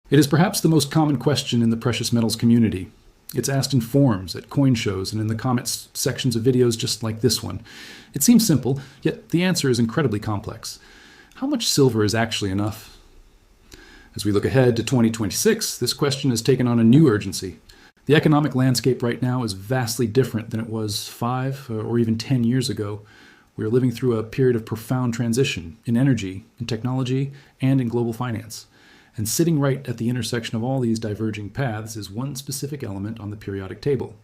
It is perhaps the most common question in the precious metals community. It's asked in forums, at coin shows, and in the comments sections of videos just like this one. It seems simple, yet the answer is incredibly complex. How much silver is actually enough? As we look ahead to 2026, this question has taken on a new urgency. The economic landscape right now is vastly different than it was 5 or even 10 years ago. We are living through a period of profound transition in energy, in technology, and in global finance. And sitting right at the intersection of all these diverging paths is one specific element on the periodic table: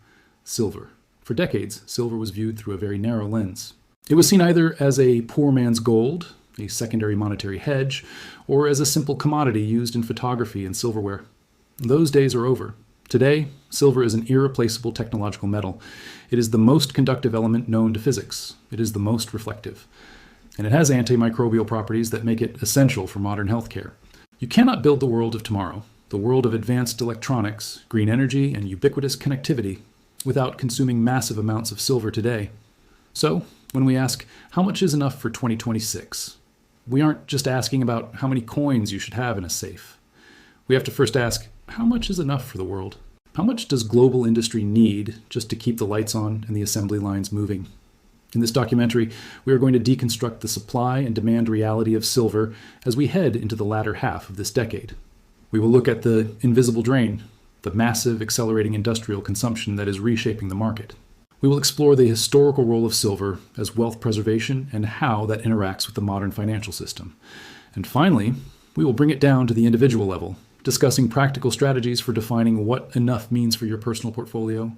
silver. For decades, silver was viewed through a very narrow lens. It was seen either as a poor man's gold, a secondary monetary hedge, or as a simple commodity used in photography and silverware. Those days are over. Today, silver is an irreplaceable technological metal. It is the most conductive element known to physics. It is the most reflective. And it has antimicrobial properties that make it essential for modern healthcare. You cannot build the world of tomorrow, the world of advanced electronics, green energy, and ubiquitous connectivity, without consuming massive amounts of silver today. So, when we ask, how much is enough for 2026? We aren't just asking about how many coins you should have in a safe. We have to first ask, how much is enough for the world? How much does global industry need just to keep the lights on and the assembly lines moving? In this documentary, we are going to deconstruct the supply and demand reality of silver as we head into the latter half of this decade. We will look at the invisible drain, the massive accelerating industrial consumption that is reshaping the market. We will explore the historical role of silver as wealth preservation and how that interacts with the modern financial system. And finally, we will bring it down to the individual level, discussing practical strategies for defining what enough means for your personal portfolio.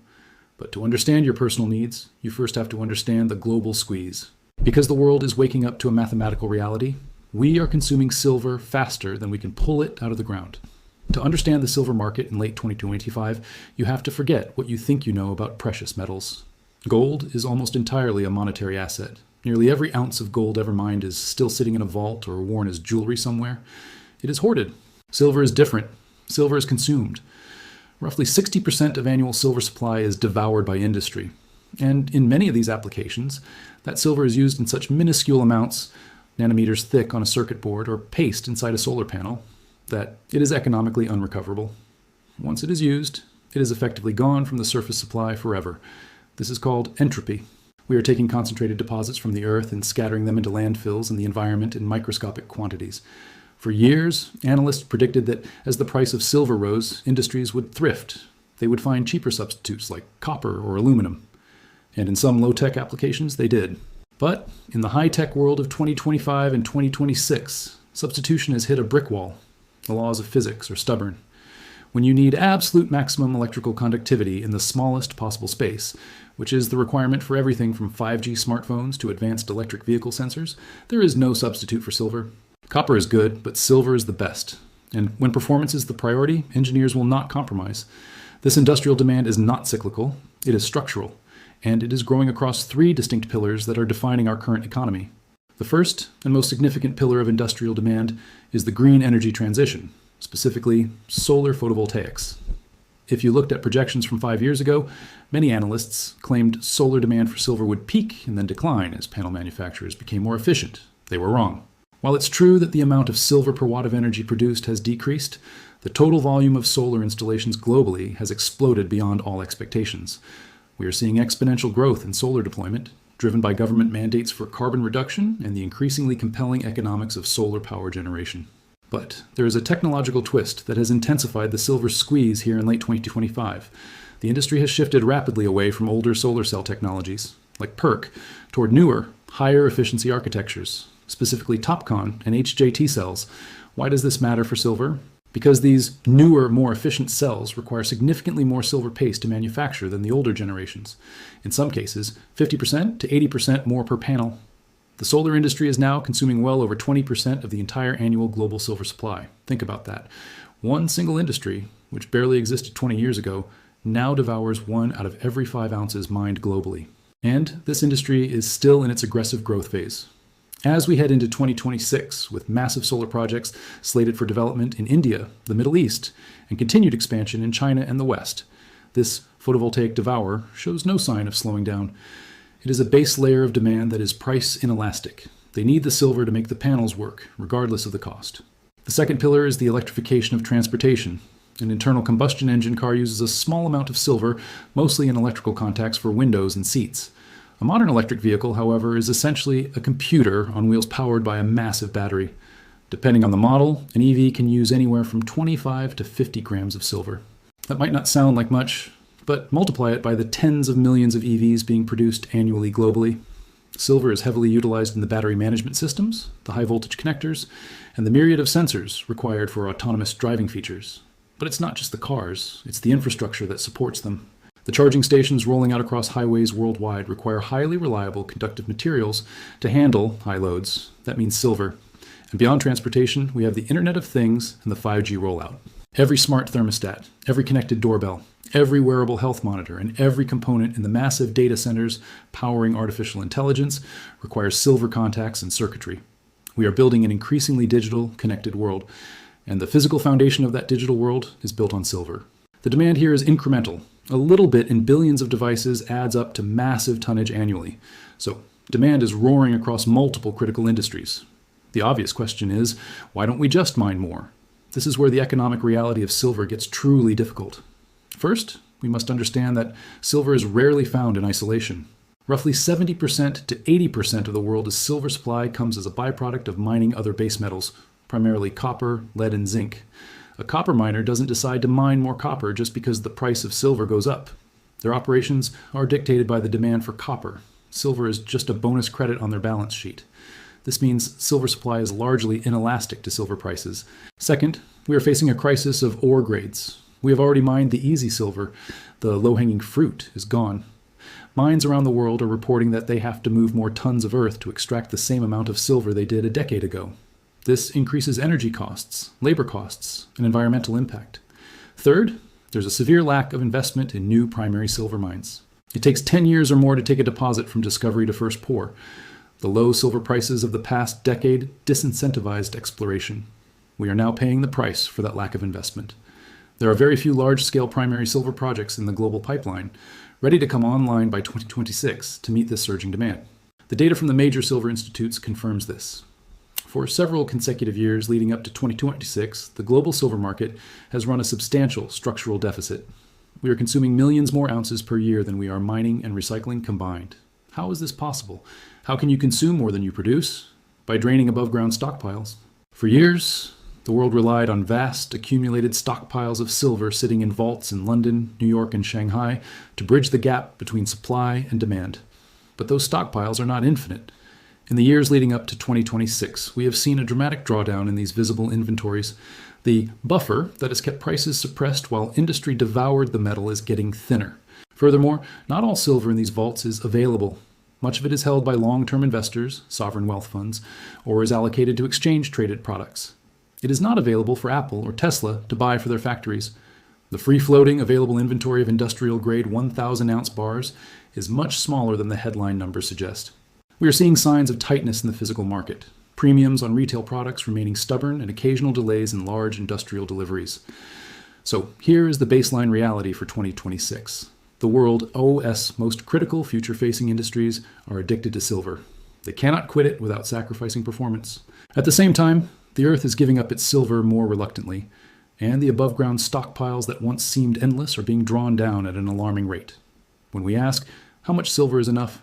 But to understand your personal needs, you first have to understand the global squeeze. Because the world is waking up to a mathematical reality, we are consuming silver faster than we can pull it out of the ground. To understand the silver market in late 2025, you have to forget what you think you know about precious metals. Gold is almost entirely a monetary asset. Nearly every ounce of gold ever mined is still sitting in a vault or worn as jewelry somewhere. It is hoarded. Silver is different. Silver is consumed. Roughly 60% of annual silver supply is devoured by industry. And in many of these applications, that silver is used in such minuscule amounts, nanometers thick on a circuit board or paste inside a solar panel, that it is economically unrecoverable. Once it is used, it is effectively gone from the surface supply forever. This is called entropy. We are taking concentrated deposits from the earth and scattering them into landfills in the environment in microscopic quantities. For years, analysts predicted that as the price of silver rose, industries would thrift. They would find cheaper substitutes like copper or aluminum. And in some low-tech applications, they did. But in the high-tech world of 2025 and 2026, substitution has hit a brick wall. The laws of physics are stubborn. When you need absolute maximum electrical conductivity in the smallest possible space, which is the requirement for everything from 5G smartphones to advanced electric vehicle sensors, there is no substitute for silver. Copper is good, but silver is the best. And when performance is the priority, engineers will not compromise. This industrial demand is not cyclical, it is structural, and it is growing across 3 distinct pillars that are defining our current economy. The first and most significant pillar of industrial demand is the green energy transition, specifically solar photovoltaics. If you looked at projections from 5 years ago, many analysts claimed solar demand for silver would peak and then decline as panel manufacturers became more efficient. They were wrong. While it's true that the amount of silver per watt of energy produced has decreased, the total volume of solar installations globally has exploded beyond all expectations. We are seeing exponential growth in solar deployment, driven by government mandates for carbon reduction and the increasingly compelling economics of solar power generation. But there is a technological twist that has intensified the silver squeeze here in late 2025. The industry has shifted rapidly away from older solar cell technologies, like PERC, toward newer, higher efficiency architectures, specifically TOPCon and HJT cells. Why does this matter for silver? Because these newer, more efficient cells require significantly more silver paste to manufacture than the older generations. In some cases, 50% to 80% more per panel. The solar industry is now consuming well over 20% of the entire annual global silver supply. Think about that. One single industry, which barely existed 20 years ago, now devours 1 out of every 5 ounces mined globally. And this industry is still in its aggressive growth phase. As we head into 2026, with massive solar projects slated for development in India, the Middle East, and continued expansion in China and the West, this photovoltaic devourer shows no sign of slowing down. It is a base layer of demand that is price inelastic. They need the silver to make the panels work, regardless of the cost. The second pillar is the electrification of transportation. An internal combustion engine car uses a small amount of silver, mostly in electrical contacts for windows and seats. A modern electric vehicle, however, is essentially a computer on wheels powered by a massive battery. Depending on the model, an EV can use anywhere from 25 to 50 grams of silver. That might not sound like much, but multiply it by the tens of millions of EVs being produced annually globally. Silver is heavily utilized in the battery management systems, the high-voltage connectors, and the myriad of sensors required for autonomous driving features. But it's not just the cars, it's the infrastructure that supports them. The charging stations rolling out across highways worldwide require highly reliable conductive materials to handle high loads. That means silver. And beyond transportation, we have the Internet of Things and the 5G rollout. Every smart thermostat, every connected doorbell, every wearable health monitor, and every component in the massive data centers powering artificial intelligence requires silver contacts and circuitry. We are building an increasingly digital, connected world, and the physical foundation of that digital world is built on silver. The demand here is incremental. A little bit in billions of devices adds up to massive tonnage annually. So demand is roaring across multiple critical industries. The obvious question is, why don't we just mine more? This is where the economic reality of silver gets truly difficult. First, we must understand that silver is rarely found in isolation. Roughly 70% to 80% of the world's silver supply comes as a byproduct of mining other base metals, primarily copper, lead, and zinc. A copper miner doesn't decide to mine more copper just because the price of silver goes up. Their operations are dictated by the demand for copper. Silver is just a bonus credit on their balance sheet. This means silver supply is largely inelastic to silver prices. Second, we are facing a crisis of ore grades. We have already mined the easy silver. The low-hanging fruit is gone. Mines around the world are reporting that they have to move more tons of earth to extract the same amount of silver they did a decade ago. This increases energy costs, labor costs, and environmental impact. Third, there's a severe lack of investment in new primary silver mines. It takes 10 years or more to take a deposit from discovery to first pour. The low silver prices of the past decade disincentivized exploration. We are now paying the price for that lack of investment. There are very few large-scale primary silver projects in the global pipeline, ready to come online by 2026 to meet this surging demand. The data from the major silver institutes confirms this. For several consecutive years leading up to 2026, the global silver market has run a substantial structural deficit. We are consuming millions more ounces per year than we are mining and recycling combined. How is this possible? How can you consume more than you produce? By draining above-ground stockpiles. For years, the world relied on vast, accumulated stockpiles of silver sitting in vaults in London, New York, and Shanghai to bridge the gap between supply and demand. But those stockpiles are not infinite. In the years leading up to 2026, we have seen a dramatic drawdown in these visible inventories. The buffer that has kept prices suppressed while industry devoured the metal is getting thinner. Furthermore, not all silver in these vaults is available. Much of it is held by long-term investors, sovereign wealth funds, or is allocated to exchange-traded products. It is not available for Apple or Tesla to buy for their factories. The free-floating available inventory of industrial-grade 1,000-ounce bars is much smaller than the headline numbers suggest. We are seeing signs of tightness in the physical market, premiums on retail products remaining stubborn, and occasional delays in large industrial deliveries. So here is the baseline reality for 2026. The world's most critical future-facing industries are addicted to silver. They cannot quit it without sacrificing performance. At the same time, the Earth is giving up its silver more reluctantly, and the above-ground stockpiles that once seemed endless are being drawn down at an alarming rate. When we ask, how much silver is enough?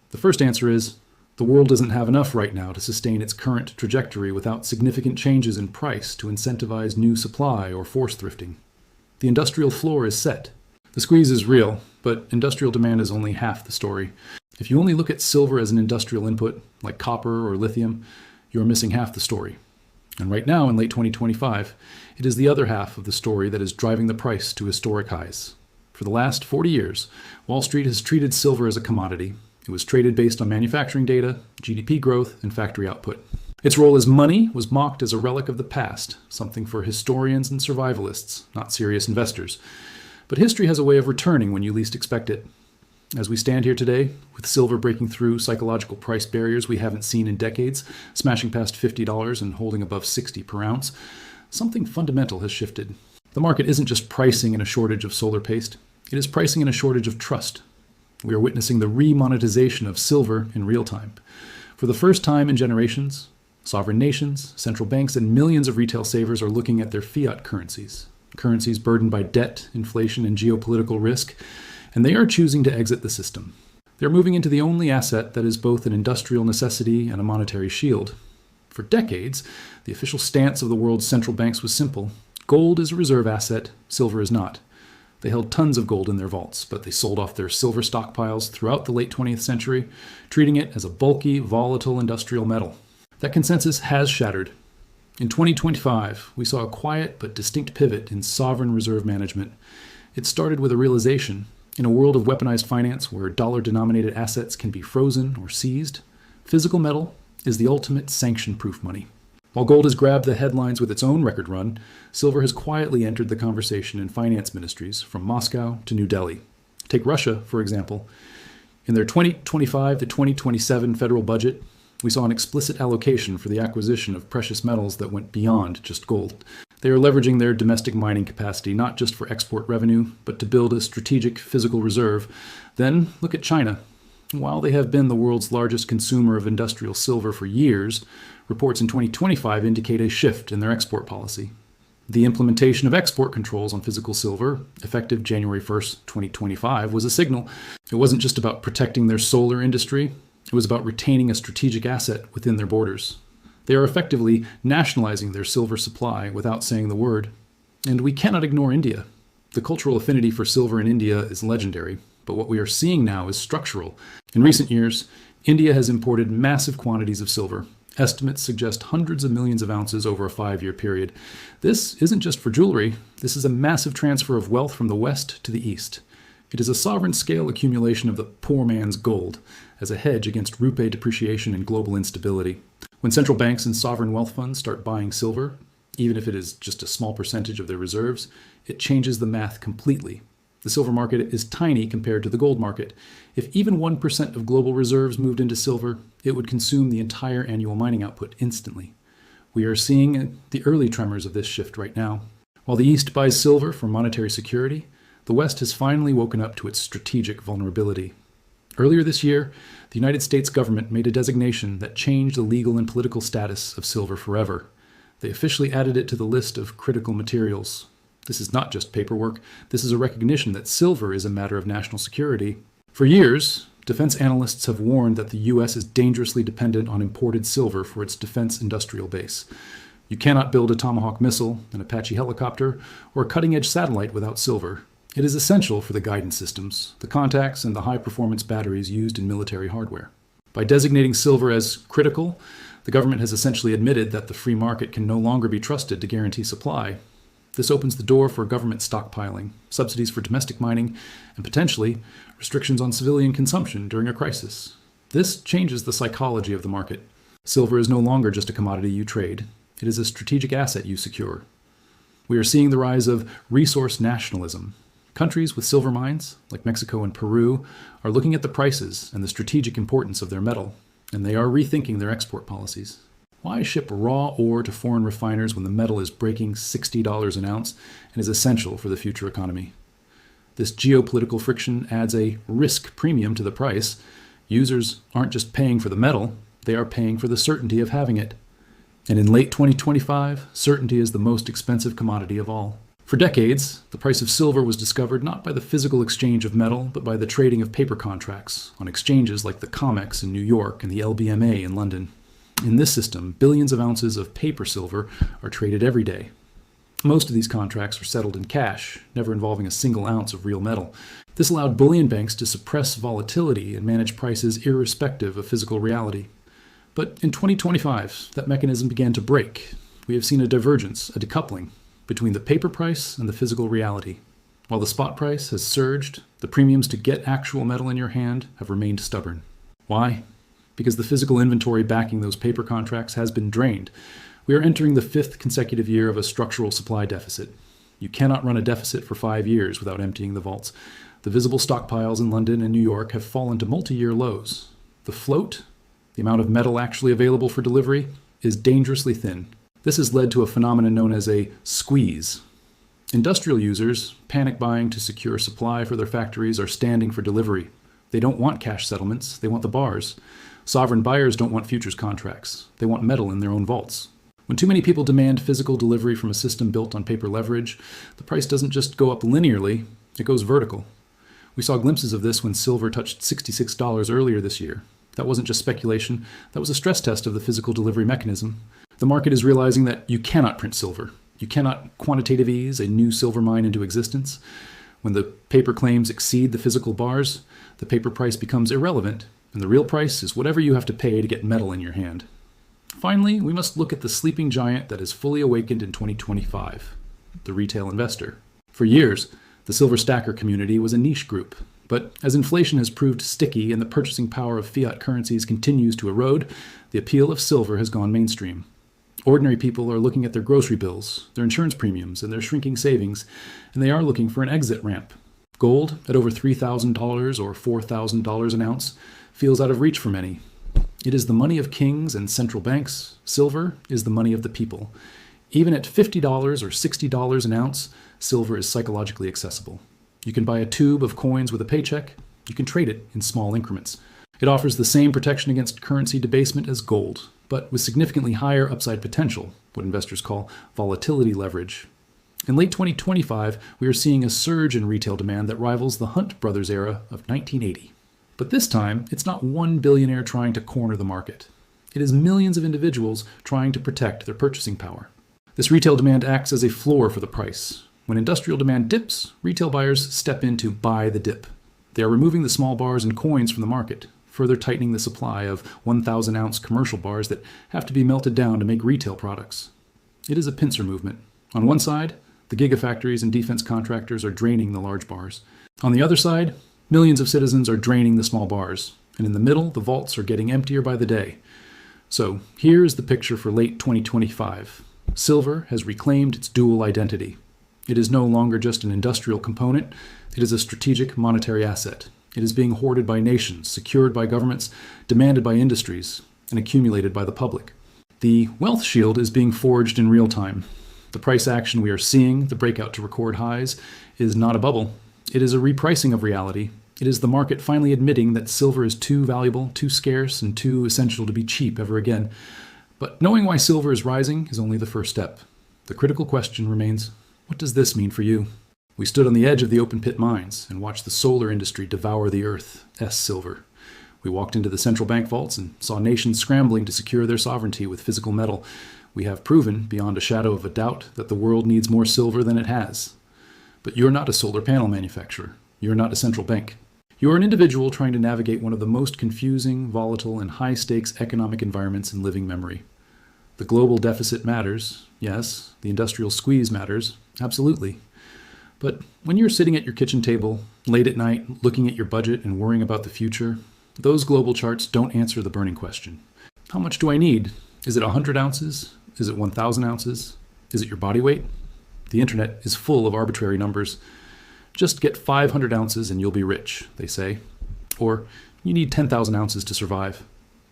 The first answer is, the world doesn't have enough right now to sustain its current trajectory without significant changes in price to incentivize new supply or force thrifting. The industrial floor is set. The squeeze is real, but industrial demand is only half the story. If you only look at silver as an industrial input, like copper or lithium, you are missing half the story. And right now, in late 2025, it is the other half of the story that is driving the price to historic highs. For the last 40 years, Wall Street has treated silver as a commodity. It was traded based on manufacturing data, GDP growth, and factory output. Its role as money was mocked as a relic of the past, something for historians and survivalists, not serious investors. But history has a way of returning when you least expect it. As we stand here today, with silver breaking through psychological price barriers we haven't seen in decades, smashing past $50 and holding above $60 per ounce, something fundamental has shifted. The market isn't just pricing in a shortage of solar paste, it is pricing in a shortage of trust. We are witnessing the remonetization of silver in real time. For the first time in generations, Sovereign nations, central banks, and millions of retail savers are looking at their fiat currencies, currencies burdened by debt, inflation, and geopolitical risk, and they are choosing to exit the system. They're moving into the only asset that is both an industrial necessity and a monetary shield. For decades, the official stance of the world's central banks was simple. Gold is a reserve asset, silver is not. They held tons of gold in their vaults, but they sold off their silver stockpiles throughout the late 20th century, treating it as a bulky, volatile industrial metal. That consensus has shattered. In 2025, we saw a quiet but distinct pivot in sovereign reserve management. It started with a realization: in a world of weaponized finance where dollar-denominated assets can be frozen or seized, physical metal is the ultimate sanction-proof money. While gold has grabbed the headlines with its own record run, silver has quietly entered the conversation in finance ministries from Moscow to New Delhi. Take Russia, for example. In their 2025 to 2027 federal budget, we saw an explicit allocation for the acquisition of precious metals that went beyond just gold. They are leveraging their domestic mining capacity not just for export revenue, but to build a strategic physical reserve. Then look at China. While they have been the world's largest consumer of industrial silver for years, reports in 2025 indicate a shift in their export policy. The implementation of export controls on physical silver, effective January 1st, 2025, was a signal. It wasn't just about protecting their solar industry, it was about retaining a strategic asset within their borders. They are effectively nationalizing their silver supply without saying the word. And we cannot ignore India. The cultural affinity for silver in India is legendary, but what we are seeing now is structural. In recent years, India has imported massive quantities of silver. Estimates suggest hundreds of millions of ounces over a 5-year period. This isn't just for jewelry. This is a massive transfer of wealth from the west to the east. It is a sovereign-scale accumulation of the poor man's gold as a hedge against rupee depreciation and global instability. When central banks and sovereign wealth funds start buying silver, even if it is just a small percentage of their reserves, it changes the math completely. The silver market is tiny compared to the gold market. If even 1% of global reserves moved into silver, it would consume the entire annual mining output instantly. We are seeing the early tremors of this shift right now. While the East buys silver for monetary security, the West has finally woken up to its strategic vulnerability. Earlier this year, the United States government made a designation that changed the legal and political status of silver forever. They officially added it to the list of critical materials. This is not just paperwork. This is a recognition that silver is a matter of national security. For years, defense analysts have warned that the U.S. is dangerously dependent on imported silver for its defense industrial base. You cannot build a Tomahawk missile, an Apache helicopter, or a cutting-edge satellite without silver. It is essential for the guidance systems, the contacts, and the high-performance batteries used in military hardware. By designating silver as critical, the government has essentially admitted that the free market can no longer be trusted to guarantee supply. This opens the door for government stockpiling, subsidies for domestic mining, and potentially restrictions on civilian consumption during a crisis. This changes the psychology of the market. Silver is no longer just a commodity you trade. It is a strategic asset you secure. We are seeing the rise of resource nationalism. Countries with silver mines, like Mexico and Peru, are looking at the prices and the strategic importance of their metal, and they are rethinking their export policies. Why ship raw ore to foreign refiners when the metal is breaking $60 an ounce and is essential for the future economy? This geopolitical friction adds a risk premium to the price. Users aren't just paying for the metal, they are paying for the certainty of having it. And in late 2025, certainty is the most expensive commodity of all. For decades, the price of silver was discovered not by the physical exchange of metal, but by the trading of paper contracts on exchanges like the COMEX in New York and the LBMA in London. In this system, billions of ounces of paper silver are traded every day. Most of these contracts are settled in cash, never involving a single ounce of real metal. This allowed bullion banks to suppress volatility and manage prices irrespective of physical reality. But in 2025, that mechanism began to break. We have seen a divergence, a decoupling, between the paper price and the physical reality. While the spot price has surged, the premiums to get actual metal in your hand have remained stubborn. Why? Because the physical inventory backing those paper contracts has been drained. We are entering the 5th consecutive year of a structural supply deficit. You cannot run a deficit for 5 years without emptying the vaults. The visible stockpiles in London and New York have fallen to multi-year lows. The float, the amount of metal actually available for delivery, is dangerously thin. This has led to a phenomenon known as a squeeze. Industrial users, panic buying to secure supply for their factories, are standing for delivery. They don't want cash settlements, they want the bars. Sovereign buyers don't want futures contracts. They want metal in their own vaults. When too many people demand physical delivery from a system built on paper leverage, the price doesn't just go up linearly, it goes vertical. We saw glimpses of this when silver touched $66 earlier this year. That wasn't just speculation, that was a stress test of the physical delivery mechanism. The market is realizing that you cannot print silver. You cannot quantitative ease a new silver mine into existence. When the paper claims exceed the physical bars, the paper price becomes irrelevant, and the real price is whatever you have to pay to get metal in your hand. Finally, we must look at the sleeping giant that is fully awakened in 2025, the retail investor. For years, the silver stacker community was a niche group, but as inflation has proved sticky and the purchasing power of fiat currencies continues to erode, the appeal of silver has gone mainstream. Ordinary people are looking at their grocery bills, their insurance premiums, and their shrinking savings, and they are looking for an exit ramp. Gold, at over $3,000 or $4,000 an ounce, feels out of reach for many. It is the money of kings and central banks. Silver is the money of the people. Even at $50 or $60 an ounce, silver is psychologically accessible. You can buy a tube of coins with a paycheck. You can trade it in small increments. It offers the same protection against currency debasement as gold, but with significantly higher upside potential, what investors call volatility leverage. In late 2025, we are seeing a surge in retail demand that rivals the Hunt brothers era of 1980. But this time, it's not one billionaire trying to corner the market. It is millions of individuals trying to protect their purchasing power. This retail demand acts as a floor for the price. When industrial demand dips, retail buyers step in to buy the dip. They are removing the small bars and coins from the market, further tightening the supply of 1,000-ounce commercial bars that have to be melted down to make retail products. It is a pincer movement. On one side, the gigafactories and defense contractors are draining the large bars. On the other side, millions of citizens are draining the small bars, and in the middle, the vaults are getting emptier by the day. So here is the picture for late 2025. Silver has reclaimed its dual identity. It is no longer just an industrial component, it is a strategic monetary asset. It is being hoarded by nations, secured by governments, demanded by industries, and accumulated by the public. The wealth shield is being forged in real time. The price action we are seeing, the breakout to record highs, is not a bubble. It is a repricing of reality. It is the market finally admitting that silver is too valuable, too scarce, and too essential to be cheap ever again. But knowing why silver is rising is only the first step. The critical question remains, what does this mean for you? We stood on the edge of the open pit mines and watched the solar industry devour the earth, silver. We walked into the central bank vaults and saw nations scrambling to secure their sovereignty with physical metal. We have proven, beyond a shadow of a doubt, that the world needs more silver than it has. But you're not a solar panel manufacturer. You're not a central bank. You're an individual trying to navigate one of the most confusing, volatile, and high-stakes economic environments in living memory. The global deficit matters, yes. The industrial squeeze matters, absolutely. But when you're sitting at your kitchen table, late at night, looking at your budget and worrying about the future, those global charts don't answer the burning question. How much do I need? Is it 100 ounces? Is it 1,000 ounces? Is it your body weight? The internet is full of arbitrary numbers. Just get 500 ounces and you'll be rich, they say. Or you need 10,000 ounces to survive.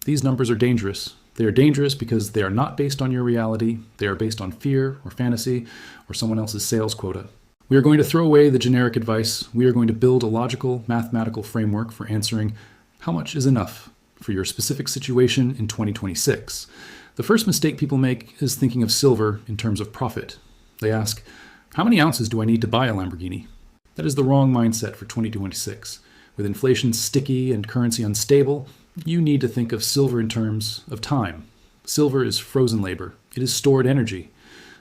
These numbers are dangerous. They are dangerous because they are not based on your reality. They are based on fear or fantasy or someone else's sales quota. We are going to throw away the generic advice. We are going to build a logical, mathematical framework for answering how much is enough for your specific situation in 2026. The first mistake people make is thinking of silver in terms of profit. They ask, how many ounces do I need to buy a Lamborghini? That is the wrong mindset for 2026. With inflation sticky and currency unstable, you need to think of silver in terms of time. Silver is frozen labor. It is stored energy.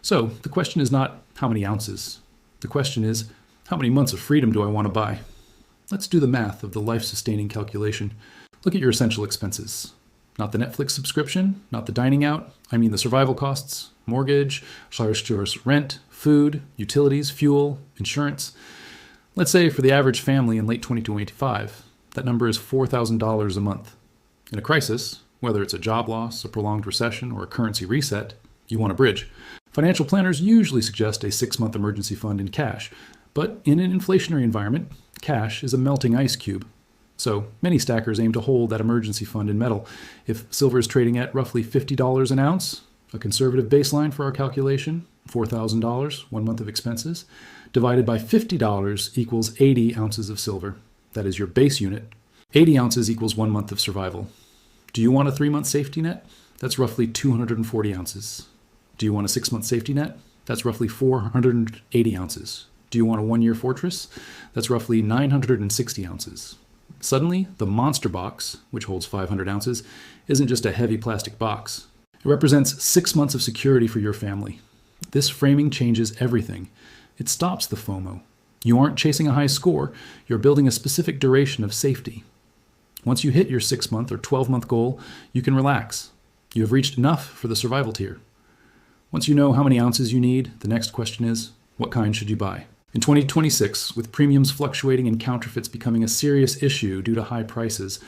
So the question is not how many ounces. The question is, how many months of freedom do I want to buy? Let's do the math of the life-sustaining calculation. Look at your essential expenses. Not the Netflix subscription, not the dining out. I mean the survival costs, mortgage, rent, food, utilities, fuel, insurance. Let's say for the average family in late 2025, that number is $4,000 a month. In a crisis, whether it's a job loss, a prolonged recession, or a currency reset, you want a bridge. Financial planners usually suggest a 6-month emergency fund in cash, but in an inflationary environment, cash is a melting ice cube. So many stackers aim to hold that emergency fund in metal. If silver is trading at roughly $50 an ounce, a conservative baseline for our calculation, $4,000, 1 month of expenses, divided by $50 equals 80 ounces of silver. That is your base unit. 80 ounces equals 1 month of survival. Do you want a 3-month safety net? That's roughly 240 ounces. Do you want a 6-month safety net? That's roughly 480 ounces. Do you want a 1-year fortress? That's roughly 960 ounces. Suddenly, the monster box, which holds 500 ounces, isn't just a heavy plastic box. It represents 6 months of security for your family. This framing changes everything. It stops the FOMO. You aren't chasing a high score, you're building a specific duration of safety. Once you hit your 6-month or 12-month goal, you can relax. You have reached enough for the survival tier. Once you know how many ounces you need, the next question is, what kind should you buy? In 2026, with premiums fluctuating and counterfeits becoming a serious issue due to high prices,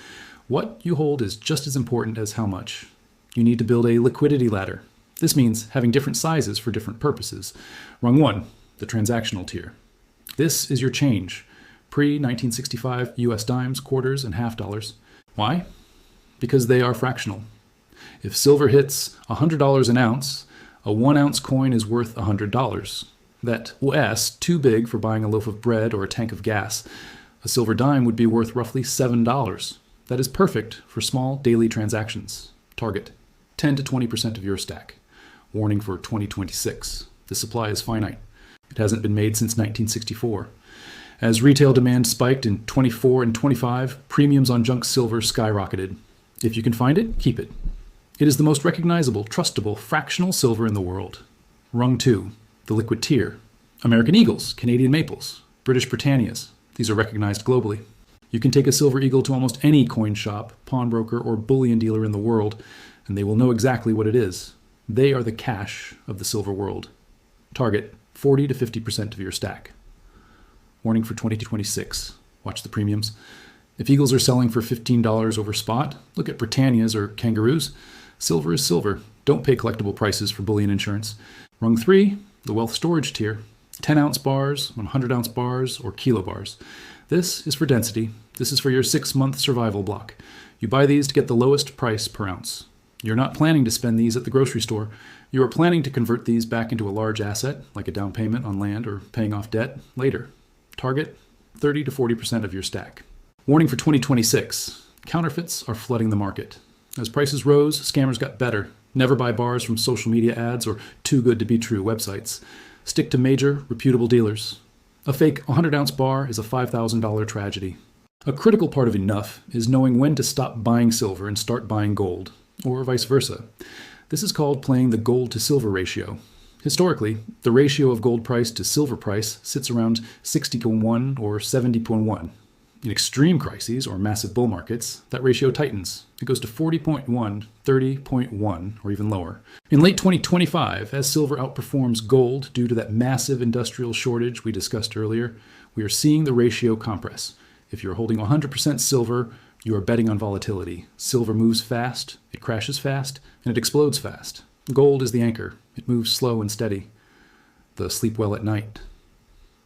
what you hold is just as important as how much. You need to build a liquidity ladder. This means having different sizes for different purposes. Rung 1, the transactional tier. This is your change. Pre-1965 US dimes, quarters, and half dollars. Why? Because they are fractional. If silver hits $100 an ounce, a 1-ounce coin is worth $100. That S, too big for buying a loaf of bread or a tank of gas. A silver dime would be worth roughly $7. That is perfect for small daily transactions. Target, 10 to 20% of your stack. Warning for 2026. The supply is finite. It hasn't been made since 1964. As retail demand spiked in 24 and 25, premiums on junk silver skyrocketed. If you can find it, keep it. It is the most recognizable, trustable, fractional silver in the world. Rung 2, the liquid tier. American Eagles, Canadian Maples, British Britannias. These are recognized globally. You can take a silver eagle to almost any coin shop, pawnbroker, or bullion dealer in the world, and they will know exactly what it is. They are the cash of the silver world. Target, 40 to 50% of your stack. Warning for 2026. Watch the premiums. If eagles are selling for $15 over spot, look at Britannias or kangaroos. Silver is silver. Don't pay collectible prices for bullion insurance. Rung 3, the wealth storage tier. 10-ounce bars, 100-ounce bars, or kilo bars. This is for density. This is for your 6-month survival block. You buy these to get the lowest price per ounce. You're not planning to spend these at the grocery store. You are planning to convert these back into a large asset, like a down payment on land or paying off debt, later. Target, 30 to 40% of your stack. Warning for 2026. Counterfeits are flooding the market. As prices rose, scammers got better. Never buy bars from social media ads or too-good-to-be-true websites. Stick to major, reputable dealers. A fake 100-ounce bar is a $5,000 tragedy. A critical part of enough is knowing when to stop buying silver and start buying gold, or vice versa. This is called playing the gold-to-silver ratio. Historically, the ratio of gold price to silver price sits around 60:1 or 70:1. In extreme crises or massive bull markets, that ratio tightens. It goes to 40:1, 30:1, or even lower. In late 2025, as silver outperforms gold due to that massive industrial shortage we discussed earlier, we are seeing the ratio compress. If you're holding 100% silver, you are betting on volatility. Silver moves fast, it crashes fast, and it explodes fast. Gold is the anchor. It moves slow and steady. The sleep well at night.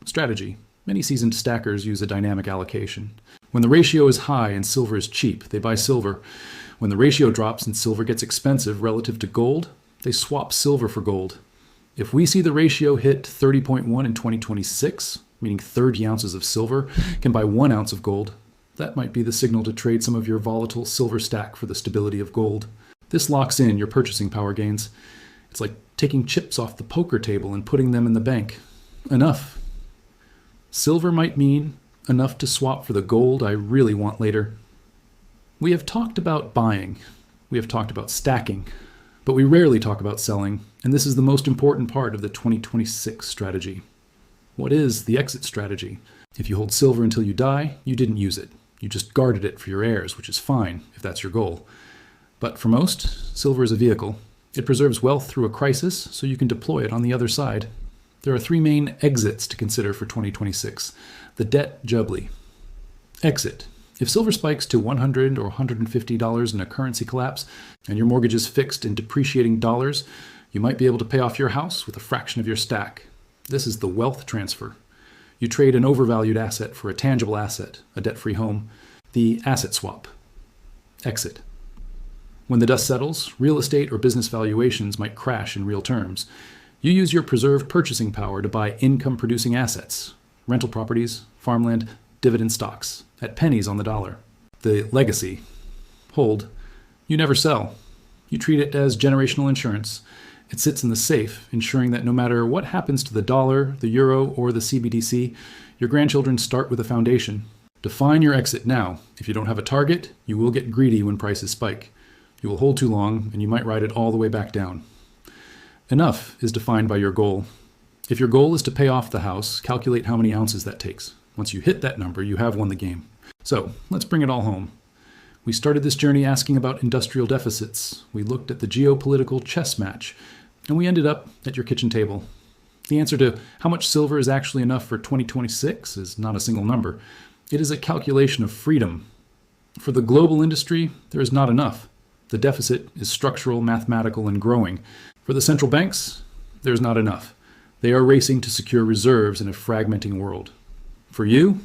Strategy. Many seasoned stackers use a dynamic allocation. When the ratio is high and silver is cheap, they buy silver. When the ratio drops and silver gets expensive relative to gold, they swap silver for gold. If we see the ratio hit 30:1 in 2026, meaning 30 ounces of silver can buy 1 ounce of gold, that might be the signal to trade some of your volatile silver stack for the stability of gold. This locks in your purchasing power gains. It's like taking chips off the poker table and putting them in the bank. Enough. Silver might mean enough to swap for the gold I really want later. We have talked about buying. We have talked about stacking. But we rarely talk about selling, and this is the most important part of the 2026 strategy. What is the exit strategy? If you hold silver until you die, you didn't use it. You just guarded it for your heirs, which is fine if that's your goal. But for most, silver is a vehicle. It preserves wealth through a crisis, so you can deploy it on the other side. There are 3 main exits to consider for 2026. The debt jubbly. Exit. If silver spikes to $100 or $150 in a currency collapse, and your mortgage is fixed in depreciating dollars, you might be able to pay off your house with a fraction of your stack. This is the wealth transfer. You trade an overvalued asset for a tangible asset, a debt-free home. The asset swap. Exit. When the dust settles, real estate or business valuations might crash in real terms. You use your preserved purchasing power to buy income-producing assets, rental properties, farmland, dividend stocks, at pennies on the dollar. The legacy. Hold. You never sell. You treat it as generational insurance. It sits in the safe, ensuring that no matter what happens to the dollar, the euro, or the CBDC, your grandchildren start with a foundation. Define your exit now. If you don't have a target, you will get greedy when prices spike. You will hold too long, and you might ride it all the way back down. Enough is defined by your goal. If your goal is to pay off the house, calculate how many ounces that takes. Once you hit that number, you have won the game. So let's bring it all home. We started this journey asking about industrial deficits. We looked at the geopolitical chess match, and we ended up at your kitchen table. The answer to how much silver is actually enough for 2026 is not a single number. It is a calculation of freedom. For the global industry, there is not enough. The deficit is structural, mathematical, and growing. For the central banks, there's not enough. They are racing to secure reserves in a fragmenting world. For you,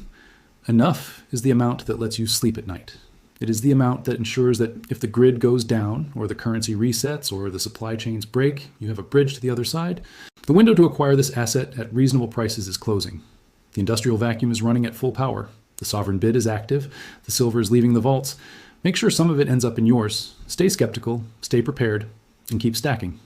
enough is the amount that lets you sleep at night. It is the amount that ensures that if the grid goes down, or the currency resets, or the supply chains break, you have a bridge to the other side. The window to acquire this asset at reasonable prices is closing. The industrial vacuum is running at full power. The sovereign bid is active. The silver is leaving the vaults. Make sure some of it ends up in yours. Stay skeptical, stay prepared, and keep stacking.